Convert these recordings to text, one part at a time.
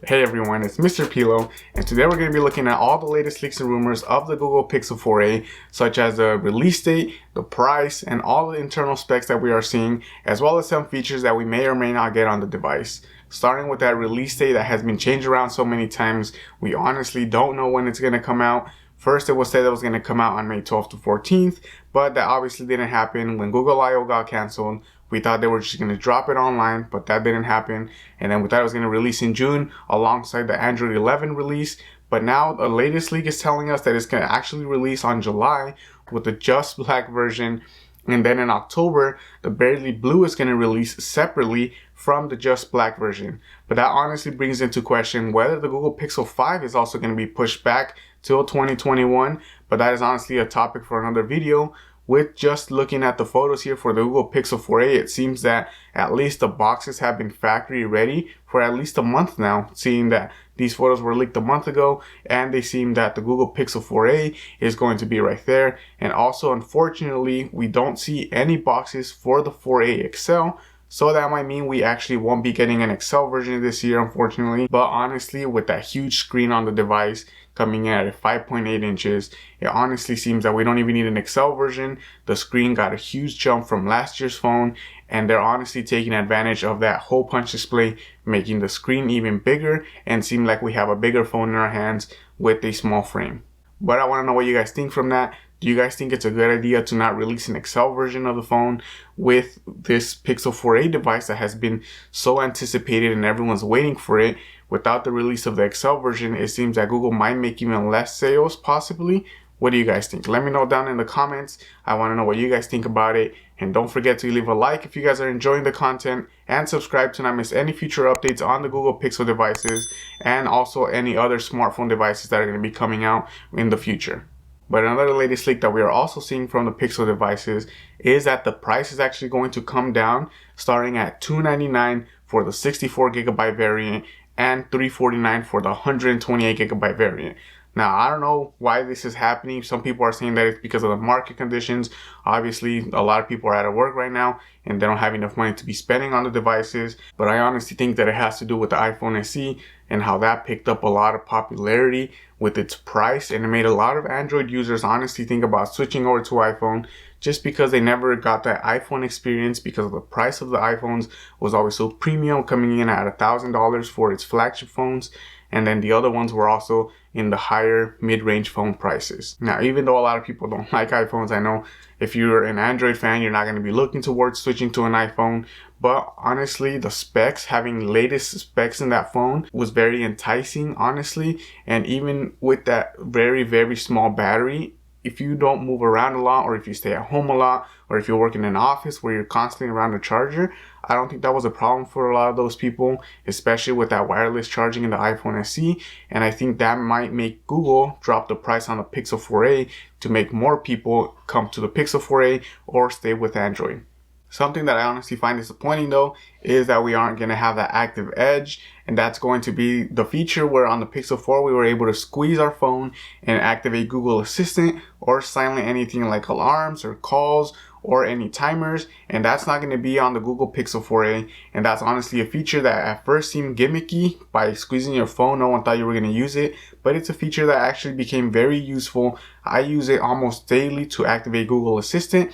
Hey everyone, it's Mr. Pilo, and today we're going to be looking at all the latest leaks and rumors of the Google Pixel 4a, such as the release date, the price, and all the internal specs that we are seeing, as well as some features that we may or may not get on the device. Starting with that release date that has been changed around so many times, we honestly don't know when it's going to come out. First, it was said it was going to come out on May 12th to 14th, but that obviously didn't happen. When Google I/O got canceled, we thought they were just going to drop it online, but that didn't happen. And then we thought it was going to release in June alongside the Android 11 release. But now the latest leak is telling us that it's going to actually release on July with the Just Black version. And then in October, the Barely Blue is going to release separately from the Just Black version. But that honestly brings into question whether the Google Pixel 5 is also going to be pushed back till 2021. But that is honestly a topic for another video. With just looking at the photos here for the Google Pixel 4a, it seems that at least the boxes have been factory ready for at least a month now, seeing that these photos were leaked a month ago, and they seem that the Google Pixel 4a is going to be right there. And also, unfortunately, we don't see any boxes for the 4a XL, so that might mean we actually won't be getting an XL version this year, unfortunately. But honestly, with that huge screen on the device coming in at 5.8 inches, it honestly seems that we don't even need an XL version. The screen got a huge jump from last year's phone, and they're honestly taking advantage of that hole punch display, making the screen even bigger and seem like we have a bigger phone in our hands with a small frame. But I want to know what you guys think from that. Do you guys think it's a good idea to not release an XL version of the phone with this Pixel 4a device that has been so anticipated and everyone's waiting for it? Without the release of the XL version, it seems that Google might make even less sales, possibly. What do you guys think? Let me know down in the comments. I want to know what you guys think about it. And don't forget to leave a like if you guys are enjoying the content, and subscribe to not miss any future updates on the Google Pixel devices and also any other smartphone devices that are going to be coming out in the future. But another latest leak that we are also seeing from the Pixel devices is that the price is actually going to come down, starting at $299 for the 64GB variant and $349 for the 128GB variant. Now, I don't know why this is happening. Some people are saying that it's because of the market conditions. Obviously, a lot of people are out of work right now and they don't have enough money to be spending on the devices. But I honestly think that it has to do with the iPhone SE and how that picked up a lot of popularity with its price. And it made a lot of Android users honestly think about switching over to iPhone just because they never got that iPhone experience, because of the price of the iPhones was always so premium, coming in at $1,000 for its flagship phones. And then the other ones were also in the higher mid-range phone prices. Now, even though a lot of people don't like iPhones, I know if you're an Android fan, you're not going to be looking towards switching to an iPhone. But honestly, the specs, having latest specs in that phone was very enticing, honestly. And even with that very, very small battery, if you don't move around a lot, or if you stay at home a lot, or if you work in an office where you're constantly around a charger, I don't think that was a problem for a lot of those people, especially with that wireless charging in the iPhone SE. And I think that might make Google drop the price on the Pixel 4a to make more people come to the Pixel 4a or stay with Android. Something that I honestly find disappointing though is that we aren't going to have that active edge, and that's going to be the feature where on the Pixel 4 we were able to squeeze our phone and activate Google Assistant or silent anything like alarms or calls or any timers, and that's not going to be on the Google Pixel 4a. And that's honestly a feature that at first seemed gimmicky. By squeezing your phone, no one thought you were going to use it, but it's a feature that actually became very useful. I use it almost daily to activate Google Assistant.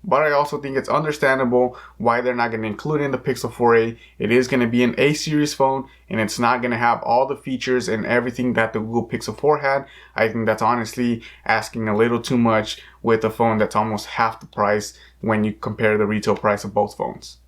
But I also think it's understandable why they're not going to include it in the Pixel 4a. It is going to be an A series phone, and it's not going to have all the features and everything that the Google Pixel 4 had. I think that's honestly asking a little too much with a phone that's almost half the price when you compare the retail price of both phones.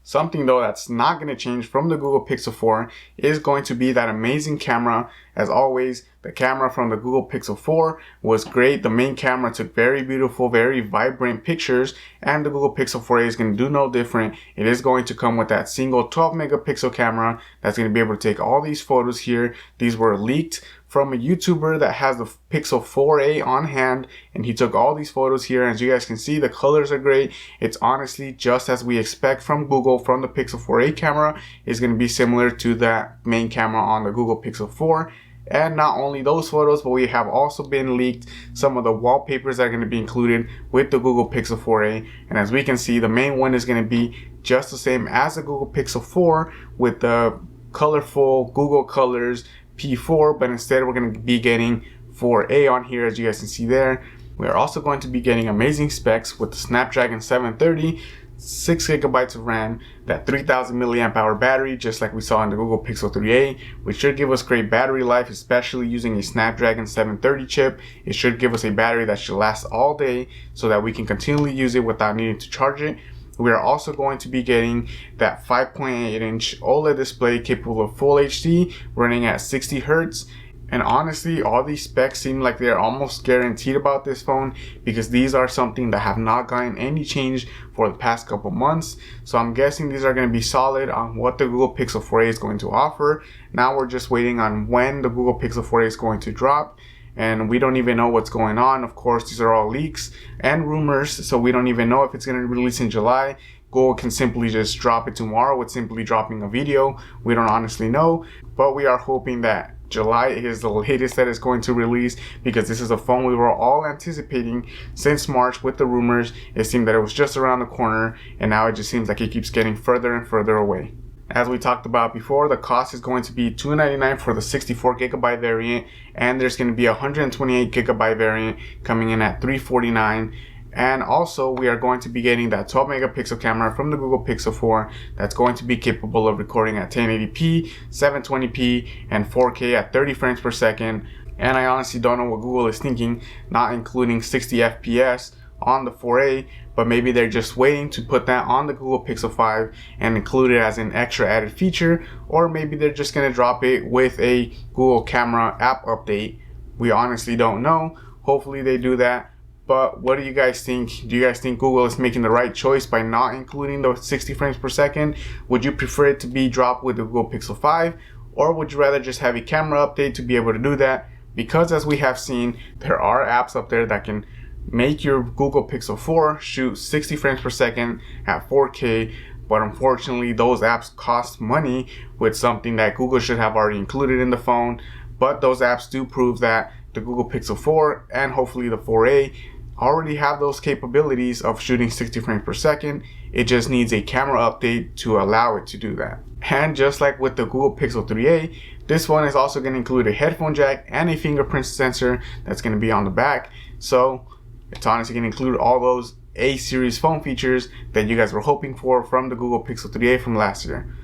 Something though that's not going to change from the Google Pixel 4 is going to be that amazing camera. As always, the camera from the Google Pixel 4 was great. The main camera took very beautiful, very vibrant pictures, and the Google Pixel 4a is going to do no different. It is going to come with that single 12 megapixel camera that's going to be able to take all these photos here. These were leaked from a YouTuber that has the Pixel 4a on hand, and he took all these photos here. As you guys can see, the colors are great. It's honestly just as we expect from Google. From the Pixel 4a camera is going to be similar to that main camera on the Google Pixel 4. And not only those photos, but we have also been leaked some of the wallpapers that are going to be included with the Google Pixel 4a. And as we can see, the main one is going to be just the same as the Google Pixel 4 with the colorful Google Colors P4, but instead we're going to be getting 4A on here, as you guys can see there. We are also going to be getting amazing specs with the Snapdragon 730, 6 gigabytes of RAM, that 3000 milliamp hour battery, just like we saw in the Google Pixel 3a, which should give us great battery life, especially using a Snapdragon 730 chip. It should give us a battery that should last all day so that we can continually use it without needing to charge it. We are also going to be getting that 5.8-inch OLED display capable of Full HD, running at 60 Hz. And honestly, all these specs seem like they're almost guaranteed about this phone, because these are something that have not gotten any change for the past couple months. So I'm guessing these are going to be solid on what the Google Pixel 4a is going to offer. Now we're just waiting on when the Google Pixel 4a is going to drop. And we don't even know what's going on. Of course, these are all leaks and rumors, so we don't even know if it's going to release in July. Google can simply just drop it tomorrow with simply dropping a video. We don't honestly know, but we are hoping that July is the latest that it's going to release, because this is a phone we were all anticipating since March with the rumors. It seemed that it was just around the corner, and now it just seems like it keeps getting further and further away. As we talked about before, the cost is going to be $299 for the 64 gigabyte variant, and there's going to be a 128 gigabyte variant coming in at $349. And also, we are going to be getting that 12 megapixel camera from the Google Pixel 4 that's going to be capable of recording at 1080p, 720p, and 4K at 30 frames per second. And I honestly don't know what Google is thinking, not including 60 FPS on the 4a, but maybe they're just waiting to put that on the Google Pixel 5 and include it as an extra added feature, or maybe they're just going to drop it with a Google Camera app update. We honestly don't know. Hopefully they do that. But what do you guys think? Do you guys think Google is making the right choice by not including the 60 frames per second? Would you prefer it to be dropped with the Google Pixel 5? Or would you rather just have a camera update to be able to do that? Because as we have seen, there are apps up there that can make your Google Pixel 4 shoot 60 frames per second at 4K. But unfortunately, those apps cost money, with something that Google should have already included in the phone. But those apps do prove that the Google Pixel 4 and hopefully the 4a already have those capabilities of shooting 60 frames per second. It just needs a camera update to allow it to do that. And just like with the Google Pixel 3a, this one is also going to include a headphone jack and a fingerprint sensor that's going to be on the back. So it's honestly going to include all those A series phone features that you guys were hoping for from the Google Pixel 3a from last year.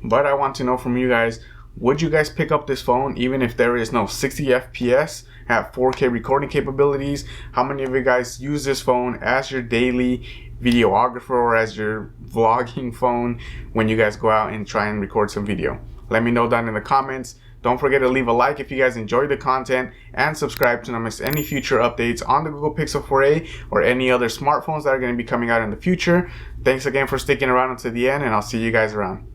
But I want to know from you guys, would you guys pick up this phone even if there is no 60 FPS at 4K recording capabilities? How many of you guys use this phone as your daily videographer or as your vlogging phone when you guys go out and try and record some video? Let me know down in the comments. Don't forget to leave a like if you guys enjoyed the content, and subscribe to not miss any future updates on the Google Pixel 4a or any other smartphones that are going to be coming out in the future. Thanks again for sticking around until the end, and I'll see you guys around.